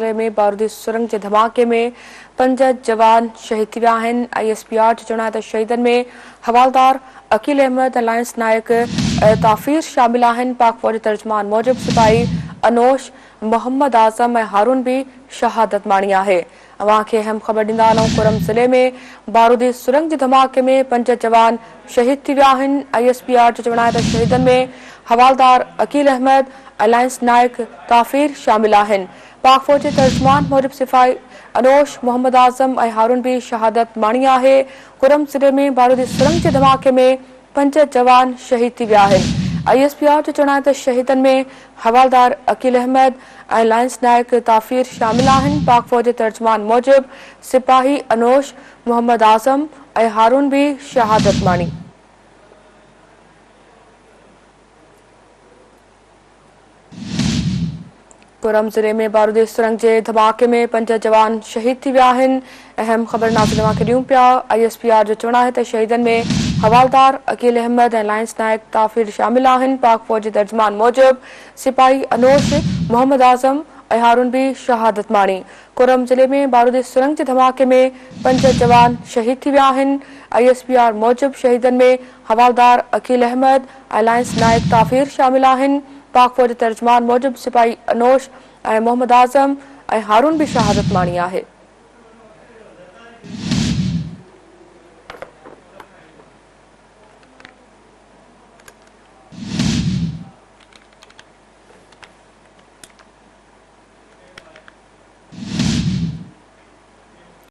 में बारूदी सुरंग के धमाके में 5 जवान शहीद थी विया आहिनि। ISPR जो चवणु आहे त शहीदनि में हवालदार अकील अहमद, लाइंस नायक ताफ़ीर शामिल आहिनि। पाक फौज तर्जमान मूजिब सिपाही अनोश, मोहम्मद आज़म ऐं हारून भी शहादत माणी आहे। अवां खे अहम ख़बर ॾींदा हलूं। कुरम ज़िले में बारूदी सुरंग जे धमाके में 5 जवान शहीद थी विया आहिनि। ISPR जो चवणु आहे त शहीदनि में हवालदार अकील अहमद ऐं लाइंस नायक ताफ़ीर शामिल आहिनि। पाक फौज जे तर्जमान मूजिब सिपाही अनोश, मोहम्मद आज़म ऐं हारून भी शहादत माणी आहे। कुरम ज़िले में बारूदी सुरंग जे धमाके में 5 जवान शहीद थी विया आहिनि। ISPR जो चवणु आहे त शहीदनि में हवालदार अकील अहमद ऐं लाइंस नायक ताफ़ीर शामिल आहिनि। पाक फौज जे तर्जमान मूजिब सिपाही अनोश, मोहम्मद आज़म ऐं हारून भी शहादत माणी। कुरम ज़िले में बारूदी सुरंग जे धमाके में 5 जवान शहीद थी विया आहिनि। अहम ख़बर नाज़रीन खे ॾियूं पिया। ISPR जो चवणु आहे त शहीदनि में हवालदार अकील अहमद ऐं लाइंस नायक ताफ़ीर शामिल आहिनि। पाक फौज जे तर्जमान मूजिब सिपाही अनोश, मोहम्मद आज़म ऐं हारून भी शहादत माणी। कुरम ज़िले में बारूदी सुरंग जे धमाके में 5 जवान शहीद थी विया आहिनि। ISPR मूजिब शहीदनि में हवालदार अकील अहमद ऐं लाइंस नायक ताफ़ीर शामिल आहिनि। पाक फौज तर्जमान मूजिब सिपाही अनोश ऐं मोहम्मद आज़म ऐं हारून भी शहादत माणी आहे।